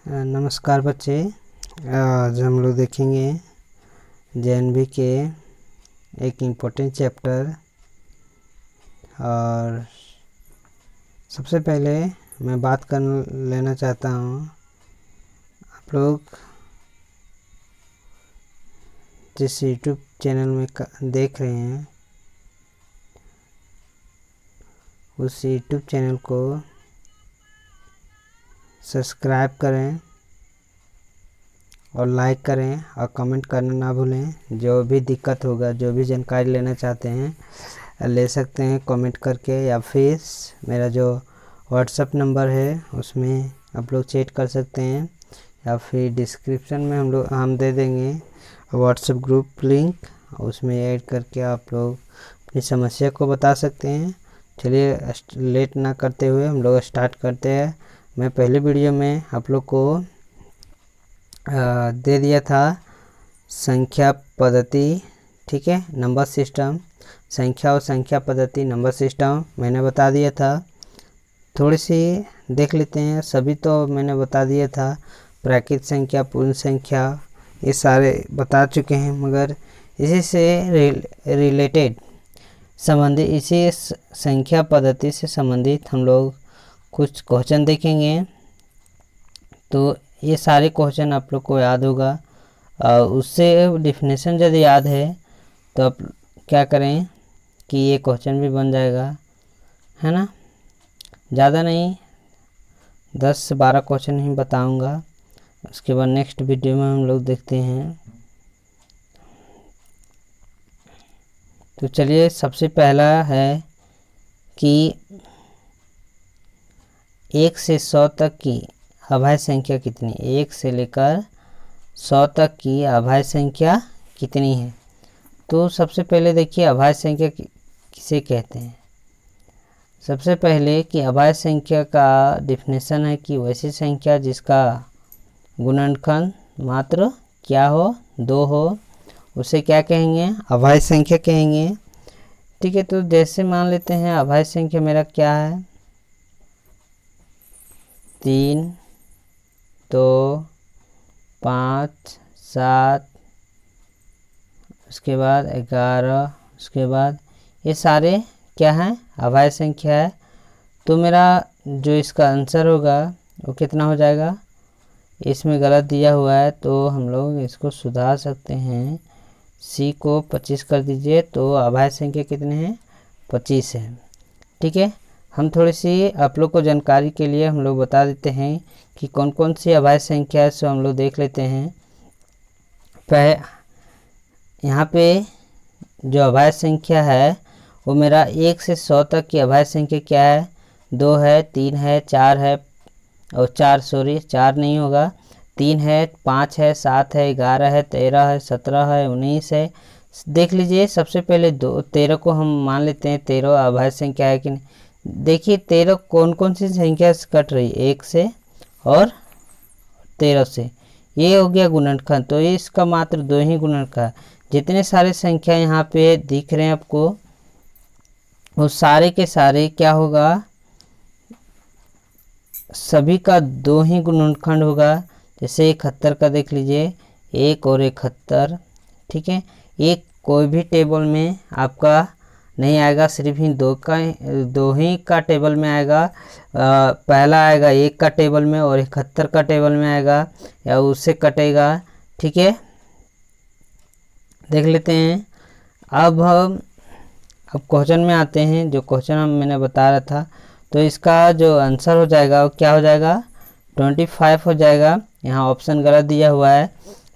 नमस्कार बच्चे। आज हम लोग देखेंगे जेएनवी के एक इम्पोर्टेंट चैप्टर। और सबसे पहले मैं बात कर लेना चाहता हूँ, आप लोग जिस यूट्यूब चैनल में देख रहे हैं उस यूट्यूब चैनल को सब्सक्राइब करें और लाइक करें और कमेंट करना ना भूलें। जो भी दिक्कत होगा, जो भी जानकारी लेना चाहते हैं ले सकते हैं कमेंट करके, या फिर मेरा जो व्हाट्सएप नंबर है उसमें आप लोग चैट कर सकते हैं, या फिर डिस्क्रिप्शन में हम दे देंगे व्हाट्सएप ग्रुप लिंक, उसमें ऐड करके आप लोग अपनी समस्या को बता सकते हैं। चलिए लेट ना करते हुए हम लोग स्टार्ट करते हैं। मैं पहले वीडियो में आप लोग को दे दिया था संख्या पद्धति, ठीक है, नंबर सिस्टम, संख्या और संख्या पद्धति नंबर सिस्टम मैंने बता दिया था। थोड़ी सी देख लेते हैं, सभी तो मैंने बता दिया था, प्राकृत संख्या, पूर्ण संख्या, ये सारे बता चुके हैं, मगर इसी से रिलेटेड संबंधित, इसी संख्या पद्धति से संबंधित हम लोग कुछ क्वेश्चन देखेंगे। तो ये सारे क्वेश्चन आप लोग को याद होगा, उससे डिफिनेशन यदि याद है तो आप क्या करें कि ये क्वेश्चन भी बन जाएगा, है ना। ज़्यादा नहीं, 10 से 12 क्वेश्चन ही बताऊंगा, उसके बाद नेक्स्ट वीडियो में हम लोग देखते हैं। तो चलिए, सबसे पहला है कि 1 से 100 तक की अभाज्य संख्या कितनी, 1 से लेकर 100 तक की अभाज्य संख्या कितनी है। तो सबसे पहले देखिए अभाज्य संख्या किसे कहते हैं। सबसे पहले कि अभाज्य संख्या का डिफिनेशन है कि वैसी संख्या जिसका गुणनखंड मात्र क्या हो, 2 हो, उसे क्या कहेंगे, अभाज्य संख्या कहेंगे। ठीक है, तो जैसे मान लेते हैं अभाज्य संख्या मेरा क्या है, 3, 2, 5, 7, उसके बाद 11, उसके बाद ये सारे क्या हैं, अभाज्य संख्या है। तो मेरा जो इसका आंसर होगा वो कितना हो जाएगा, इसमें गलत दिया हुआ है तो हम लोग इसको सुधार सकते हैं। सी को 25 कर दीजिए, तो अभाज्य संख्या कितने हैं, 25 है। ठीक है, हम थोड़ी सी आप लोग को जानकारी के लिए हम लोग बता देते हैं कि कौन कौन सी अभाज्य संख्या है, सो हम लोग देख लेते हैं। यहाँ पे जो अभाज्य संख्या है वो मेरा 1 से 100 तक की अभाज्य संख्या क्या है, 2 है, 3 है, 4 है, और 4 नहीं होगा, 3 है, 5 है, 7 है, 11 है, 13 है, 17 है, 19 है। देख लीजिए, सबसे पहले 13 को हम मान लेते हैं 13 अभाज्य संख्या है कि नहीं। देखिए 13 कौन कौन सी संख्या से कट रही, 1 से और 13 से, ये हो गया गुणनखंड। तो ये इसका मात्र 2 ही गुणनखंड। जितने सारे संख्या यहाँ पे दिख रहे हैं आपको, वो सारे के सारे क्या होगा, सभी का 2 ही गुणनखंड होगा। जैसे 71 का देख लीजिए, 1 और 71, ठीक है। एक कोई भी टेबल में आपका नहीं आएगा, सिर्फ ही 2 ही का टेबल में आएगा। पहला आएगा 1 का टेबल में और 71 का टेबल में आएगा, या उससे कटेगा। ठीक है, देख लेते हैं। अब क्वेश्चन में आते हैं, जो क्वेश्चन मैंने बता रहा था, तो इसका जो आंसर हो जाएगा वो क्या हो जाएगा, 25 हो जाएगा। यहाँ ऑप्शन गलत दिया हुआ है।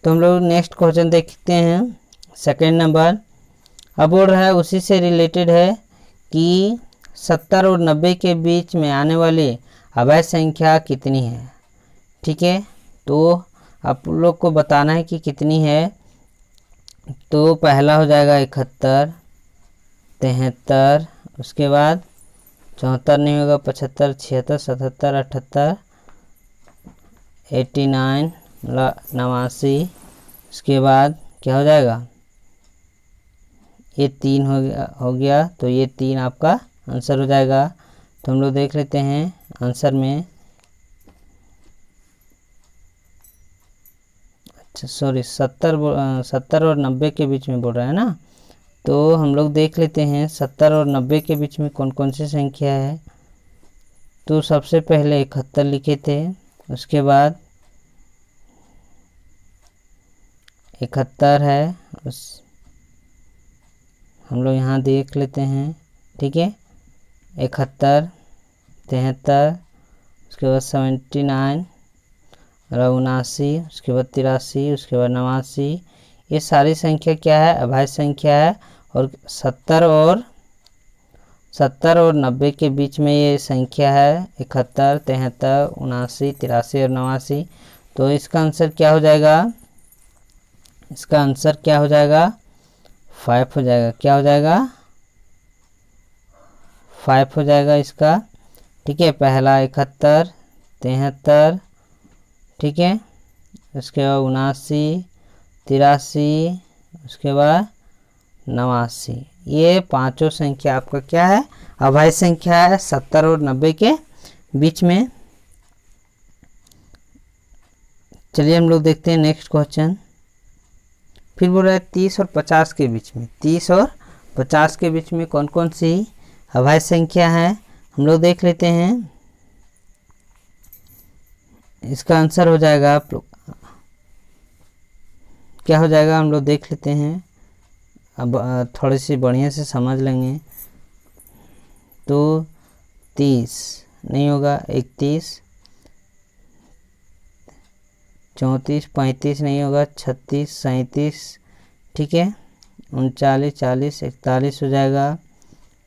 तो हम लोग नेक्स्ट क्वेश्चन देखते हैं, सेकंड नंबर। अब बोल रहा है, उसी से रिलेटेड है कि 70 और 90 के बीच में आने वाली अभाज्य संख्या कितनी है। ठीक है, तो आप लोग को बताना है कि कितनी है। तो पहला हो जाएगा 71, 73, उसके बाद 74 नहीं होगा, 75, 76, 77, 78, 89, 89, उसके बाद क्या हो जाएगा, ये 3 हो गया। तो ये 3 आपका आंसर हो जाएगा। तो हम लोग देख लेते हैं आंसर में सॉरी 70 और 90 के बीच में बोल रहा है ना। तो हम लोग देख लेते हैं 70 और 90 के बीच में कौन कौन सी संख्या है। तो सबसे पहले 71 लिखे थे, उसके बाद 71 है, उस हम लोग यहाँ देख लेते हैं। ठीक है, 71, 73, उसके बाद 79 और 79, उसके बाद 83, उसके बाद 89। ये सारी संख्या क्या है? अभाज्य संख्या है। और 70 और 90 के बीच में ये संख्या है 71, 73, 79, 83 और 89। तो इसका आंसर क्या हो जाएगा? इसका आंसर क्या हो जाएगा? 5 हो जाएगा। क्या हो जाएगा? 5 हो जाएगा इसका। ठीक है, पहला 71, 73, ठीक है, उसके बाद 79, 83, उसके बाद 89। ये पांचों संख्या आपका क्या है? अभाज्य संख्या है 70 और 90 के बीच में। चलिए हम लोग देखते हैं नेक्स्ट क्वेश्चन। फिर बोल रहा है 30 और 50 के बीच में। 30 और 50 के बीच में कौन कौन सी अभाज्य संख्या है हम लोग देख लेते हैं। इसका आंसर हो जाएगा आप लोग क्या हो जाएगा हम लोग देख लेते हैं। अब थोड़ी सी बढ़िया से समझ लेंगे। तो 30 नहीं होगा, 31, 34, 35 नहीं होगा, 36, 37, ठीक है, 39, 40, 41 हो जाएगा,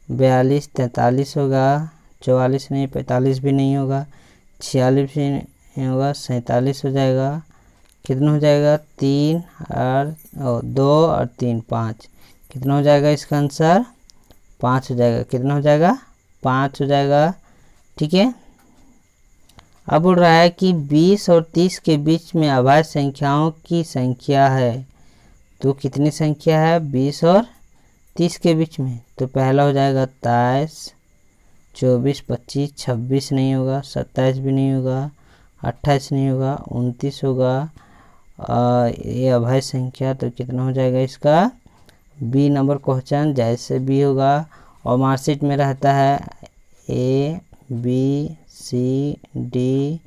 42, 43 होगा, 44 नहीं, 45 भी नहीं होगा, 46 भी नहीं होगा, 47 हो जाएगा। कितना हो जाएगा? 3 और 2 और 3 5। कितना हो जाएगा इसका आंसर? 5 हो जाएगा। कितना हो जाएगा? 5 हो जाएगा। ठीक है, अब बोल रहा है कि 20 और 30 के बीच में अभाज्य संख्याओं की संख्या है। तो कितनी संख्या है 20 और 30 के बीच में? तो पहला हो जाएगा 23, 24, 25, 26 नहीं होगा, 27 भी नहीं होगा, 28 नहीं होगा, 29 होगा। ये अभाज्य संख्या। तो कितना हो जाएगा इसका? बी नंबर क्वेश्चन जैसे बी होगा। और मार्कशीट में रहता है ए बी सी डी,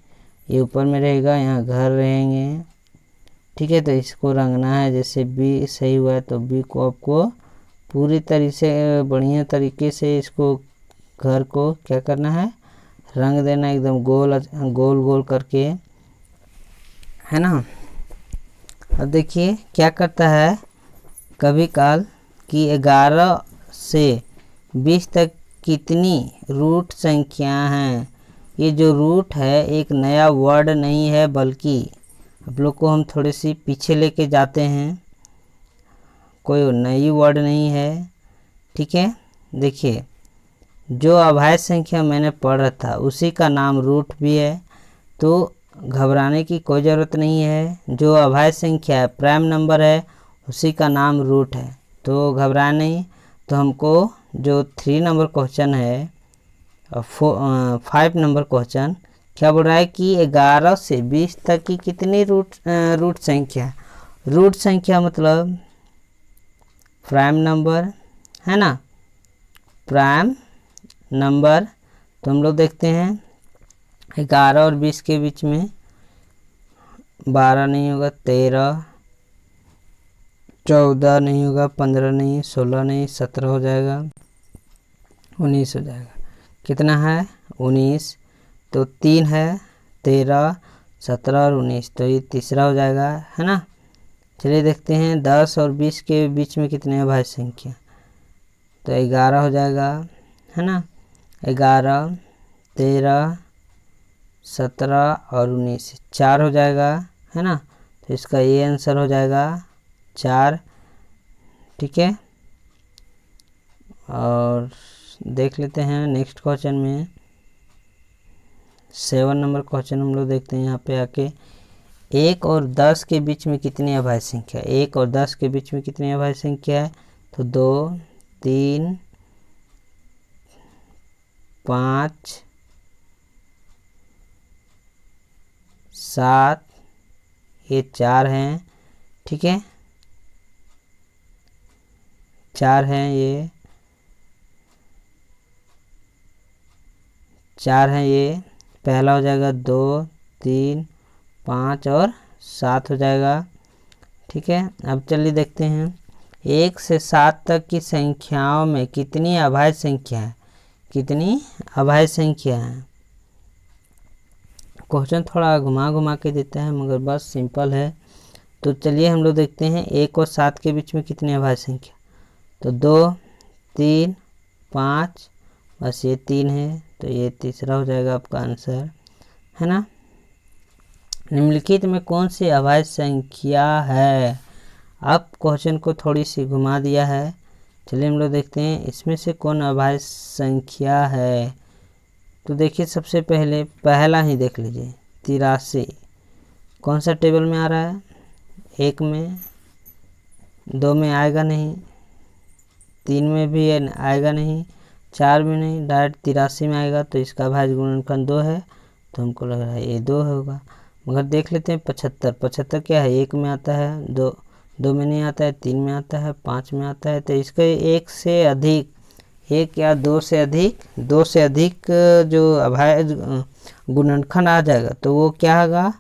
ये ऊपर में रहेगा, यहाँ घर रहेंगे। ठीक है, तो इसको रंगना है। जैसे बी सही हुआ है तो बी को आपको पूरी तरीके से बढ़िया तरीके से इसको घर को क्या करना है? रंग देना एकदम गोल गोल गोल करके, है ना। अब देखिए क्या करता है कभी काल कि 11 से 20 तक कितनी रूट संख्या हैं। ये जो रूट है एक नया वर्ड नहीं है, बल्कि आप लोग को हम थोड़ी सी पीछे लेके जाते हैं। कोई नई वर्ड नहीं है। ठीक है, देखिए जो अभाज्य संख्या मैंने पढ़ रहा था उसी का नाम रूट भी है। तो घबराने की कोई ज़रूरत नहीं है। जो अभाज्य संख्या है, प्राइम नंबर है, उसी का नाम रूट है। तो घबरा नहीं। तो हमको जो 3 नंबर क्वेश्चन है, 5 नंबर क्वेश्चन क्या बोल रहा है कि 11 से 20 तक की कितनी रूट संख्या। रूट संख्या मतलब प्राइम नंबर, है ना, प्राइम नंबर। तो हम लोग देखते हैं 11 और 20 के बीच में 12 नहीं होगा, 13, 14 नहीं होगा, 15 नहीं, 16 नहीं, 17 हो जाएगा, 19 हो जाएगा। कितना है? 19। तो 3 है, 13, 17 और 19, तो ये तीसरा हो जाएगा, है ना। चलिए देखते हैं 10 और 20 के बीच में कितने अभाज्य संख्या। तो 11 हो जाएगा, है ना, 11, 13, 17 और 19, 4 हो जाएगा, है ना। तो इसका ये आंसर हो जाएगा 4। ठीक है, और देख लेते हैं नेक्स्ट क्वेश्चन में 7 नंबर क्वेश्चन हम लोग देखते हैं। यहाँ पे आके 1 और 10 के बीच में कितनी अभाज्य संख्या। 1 और 10 के बीच में कितनी अभाज्य संख्या है? तो 2, 3, 5, 7, ये 4 हैं, ठीक है, 4 हैं, ये 4 हैं, ये पहला हो जाएगा 2 3 5 और 7 हो जाएगा। ठीक है, अब चलिए देखते हैं 1 से 7 तक की संख्याओं में कितनी अभाज्य संख्या है, कितनी अभाज्य संख्या है। क्वेश्चन थोड़ा घुमा घुमा के देता है मगर बस सिंपल है। तो चलिए हम लोग देखते हैं 1 और 7 के बीच में कितनी अभाज्य संख्या, तो 2 3 5, बस ये 3 है, तो ये तीसरा हो जाएगा आपका आंसर, है ना। निम्नलिखित में कौन सी अभाज्य संख्या है। अब क्वेश्चन को थोड़ी सी घुमा दिया है, चलिए हम लोग देखते हैं इसमें से कौन अभाज्य संख्या है। तो देखिए सबसे पहले पहला ही देख लीजिए 83, कौन सा टेबल में आ रहा है, 1 में, 2 में आएगा नहीं, 3 में भी आएगा नहीं, 4 में नहीं, डायरेक्ट 83 में आएगा। तो इसका अभाज्य गुणनखंड 2 है, तो हमको लग रहा है ये 2 होगा। मगर देख लेते हैं 75, 75 क्या है, 1 में आता है, 2 में नहीं आता है, 3 में आता है, 5 में आता है। तो इसका 1 से अधिक, 1 या 2 से अधिक जो अभाज्य गुणनखंड आ जाएगा तो वो क्या होगा,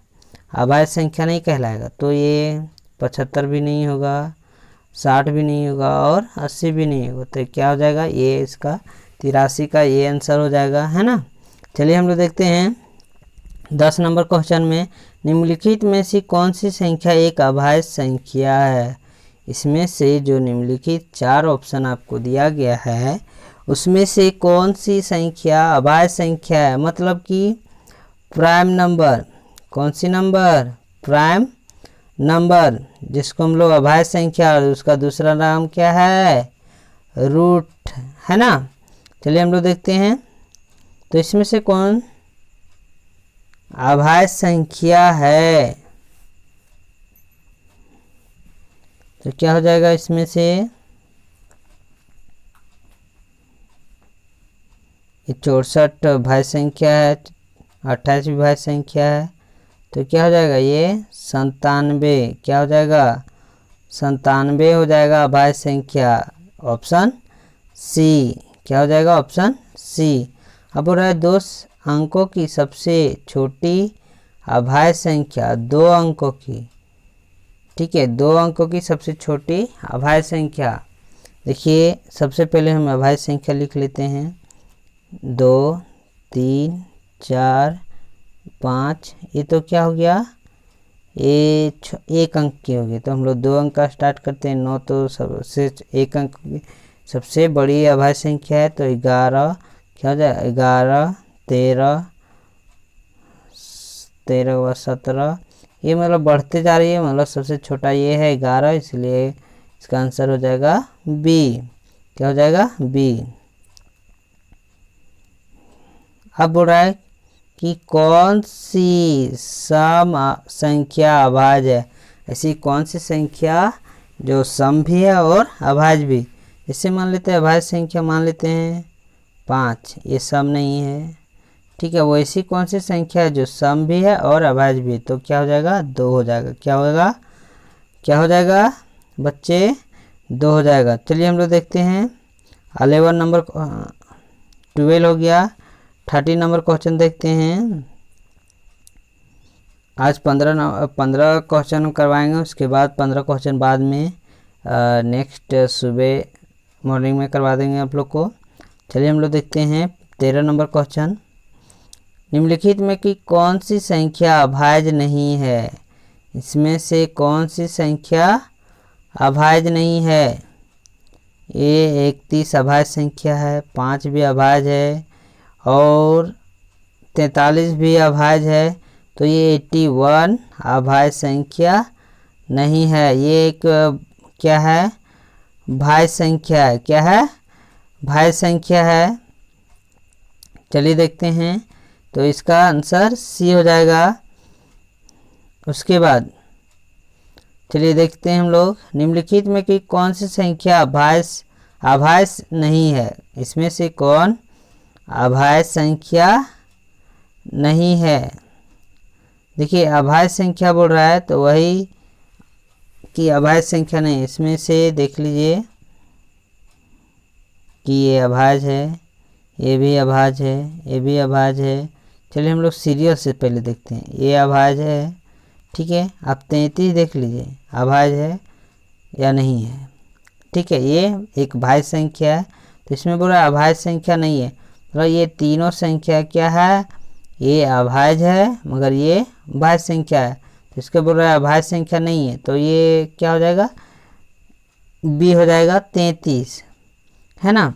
अभाज्य संख्या नहीं कहलाएगा। तो ये 75 भी नहीं होगा, 60 भी नहीं होगा और 80 भी नहीं होगा। तो क्या हो जाएगा, ये इसका 83 का ये आंसर हो जाएगा, है ना। चलिए हम लोग देखते हैं 10 नंबर क्वेश्चन में निम्नलिखित में से कौन सी संख्या एक अभाज्य संख्या है। इसमें से जो निम्नलिखित 4 ऑप्शन आपको दिया गया है उसमें से कौन सी संख्या अभाज्य संख्या है, मतलब कि प्राइम नंबर, कौन सी नंबर, प्राइम नंबर, जिसको हम लोग अभाज्य संख्या, और उसका दूसरा नाम क्या है, रूट, है ना। चलिए हम लोग देखते हैं तो इसमें से कौन अभाज्य संख्या है। तो क्या हो जाएगा इसमें से, ये 64 अभाज्य संख्या है, 28 भी अभाज्य संख्या है। तो क्या हो जाएगा, ये 97, क्या हो जाएगा, 97 हो जाएगा अभाज्य संख्या, ऑप्शन सी, क्या हो जाएगा, ऑप्शन सी। अब हो रहा है 2 अंकों की सबसे छोटी अभाज्य संख्या, 2 अंकों की, ठीक है, 2 अंकों की सबसे छोटी अभाज्य संख्या। देखिए सबसे पहले हम अभाज्य संख्या लिख लेते हैं, 2 3 4 5, ये तो क्या हो गया, ये 1 अंक की होगी। तो हम लोग 2 अंक का स्टार्ट करते हैं, 9 तो सबसे 1 अंक की सबसे बड़ी अभाज्य संख्या है। तो 11, क्या हो जाए, 11 13 13 17, ये मतलब बढ़ते जा रही है, मतलब सबसे छोटा ये है 11, इसलिए इसका आंसर हो जाएगा बी, क्या हो जाएगा, बी। अब बोल रहा है कि कौन सी सम संख्या अभाज्य है, ऐसी कौन सी संख्या जो सम भी है और अभाज्य भी। जैसे मान लेते हैं अभाज्य संख्या मान लेते हैं 5, ये सम नहीं है, ठीक है। वैसी कौन सी संख्या है जो सम भी है और अभाज्य भी, तो क्या हो जाएगा, 2 हो जाएगा, क्या होगा, क्या हो जाएगा बच्चे, 2 हो जाएगा। चलिए हम लोग देखते हैं 11 नंबर, 12 हो गया, 13 नंबर क्वेश्चन देखते हैं। आज 15 क्वेश्चन करवाएंगे, उसके बाद 15 क्वेश्चन बाद में नेक्स्ट सुबह मॉर्निंग में करवा देंगे आप लोग को। चलिए हम लोग देखते हैं 13 नंबर क्वेश्चन, निम्नलिखित में कि कौन सी संख्या अभाज्य नहीं है। इसमें से कौन सी संख्या अभाज्य नहीं है। ये 31 अभाज्य संख्या है, 5 भी अभाज्य है और 43 भी अभाज्य है। तो ये 81 अभाज्य संख्या नहीं है, ये एक क्या है, भाज्य संख्या है, क्या है, भाज्य संख्या है। चलिए देखते हैं, तो इसका आंसर सी हो जाएगा। उसके बाद चलिए देखते हैं हम लोग निम्नलिखित में कि कौन सी संख्या अभाज्य नहीं है। इसमें से कौन अभाज्य संख्या नहीं है। देखिए अभाज्य संख्या बोल रहा है तो वही कि अभाज्य संख्या नहीं, इसमें से देख लीजिए कि ये अभाज्य है, ये भी अभाज्य है, ये भी अभाज्य है। चलिए हम लोग सीरियल से पहले देखते हैं, ये अभाज्य है, ठीक है। आप 33 देख लीजिए अभाज्य है या नहीं है, ठीक है। ये एक भाज्य संख्या है, तो इसमें बोल रहा है अभाज्य संख्या नहीं है, मतलब ये तीनों संख्या क्या है, ये अभाज्य है मगर ये भाज्य संख्या है, तो इसके बोल रहा है अभाज्य संख्या नहीं है, तो ये क्या हो जाएगा, बी हो जाएगा 33, है ना।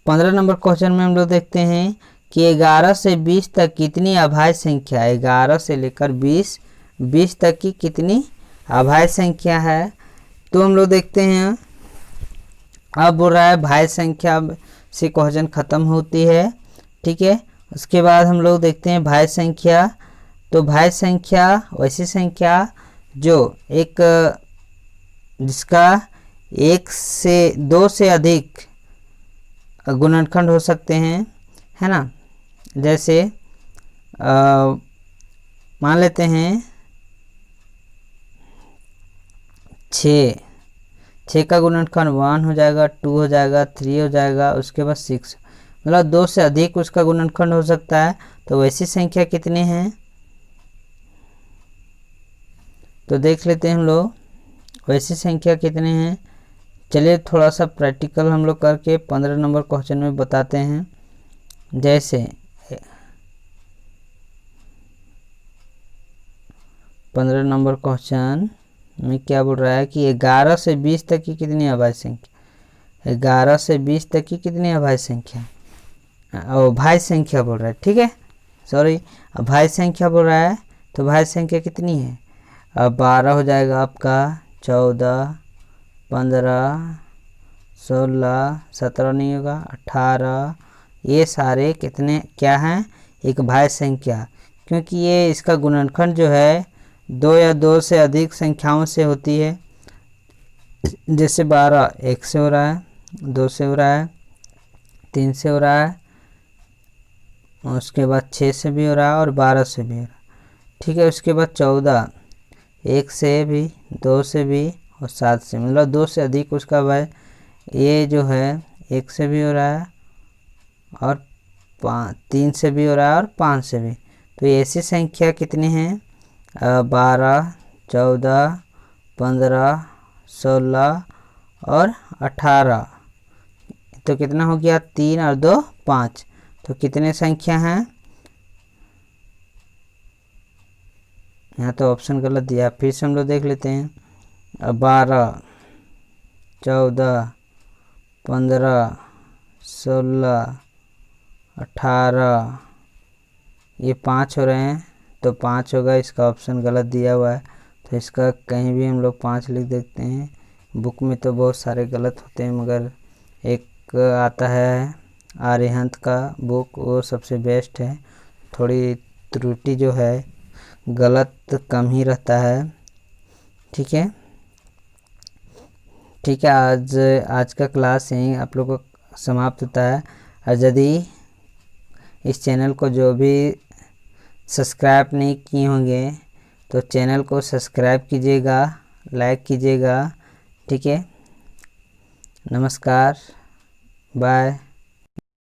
15 नंबर क्वेश्चन में हम लोग देखते हैं कि 11 से 20 तक कितनी अभाज्य संख्या है। 11 से लेकर 20 तक की कितनी अभाज्य संख्या है। तो हम लोग देखते हैं, अब बोल रहा है भाज्य संख्या से क्वेश्चन ख़त्म होती है, ठीक है। उसके बाद हम लोग देखते हैं भाज्य संख्या। तो भाज्य संख्या वैसी संख्या जो एक जिसका 1 से 2 से अधिक गुणनखंड हो सकते हैं, है ना। जैसे मान लेते हैं 6 का गुणनखंड 1 हो जाएगा, 2 हो जाएगा, 3 हो जाएगा, उसके बाद 6, मतलब 2 से अधिक उसका गुणनखंड हो सकता है। तो वैसी संख्या कितनी है, तो देख लेते हैं हम लोग वैसी संख्या कितने हैं। चलिए थोड़ा सा प्रैक्टिकल हम लोग करके 15 नंबर क्वेश्चन में बताते हैं। जैसे 15 नंबर क्वेश्चन में क्या बोल रहा है कि 11 से 20 तक की कितनी अभाज्य संख्या, 11 से 20 तक की कितनी अभाज्य संख्या, और भाज्य संख्या बोल रहा है, ठीक है, सॉरी भाज्य संख्या बोल रहा है। तो भाज्य संख्या कितनी है, अब 12 हो जाएगा आपका, 14, 15, 16, 17 नहीं होगा, 18, ये सारे कितने क्या हैं, एक भाज्य संख्या, क्योंकि ये इसका गुणनखंड जो है 2 या 2 से अधिक संख्याओं से होती है। जैसे 12 1 से हो रहा है, 2 से हो रहा है, 3 से हो रहा है, उसके बाद 6 से भी हो रहा है और 12 से भी हो रहा है, ठीक है। उसके बाद 14 1 से भी, 2 से भी और 7 से, मतलब 2 से अधिक उसका भाई ये जो है 1 से भी हो रहा है और 3 से भी हो रहा है और 5 से भी। तो ऐसी संख्या कितनी हैं, 12, 14, 15, 16 और 18, तो कितना हो गया, 3 और 2 5, तो कितने संख्या हैं, यहाँ तो ऑप्शन गलत दिया, फिर से हम लोग देख लेते हैं। 12, 14, 15, 16, 18, ये 5 हो रहे हैं, तो 5 होगा, इसका ऑप्शन गलत दिया हुआ है, तो इसका कहीं भी हम लोग 5 लिख देते हैं। बुक में तो बहुत सारे गलत होते हैं, मगर एक आता है आर्यहंत का बुक, वो सबसे बेस्ट है, थोड़ी त्रुटि जो है गलत कम ही रहता है, ठीक है। ठीक है, आज का क्लास यहीं आप लोगों को समाप्त होता है। और यदि इस चैनल को जो भी सब्सक्राइब नहीं किए होंगे तो चैनल को सब्सक्राइब कीजिएगा, लाइक कीजिएगा, ठीक है। नमस्कार, बाय।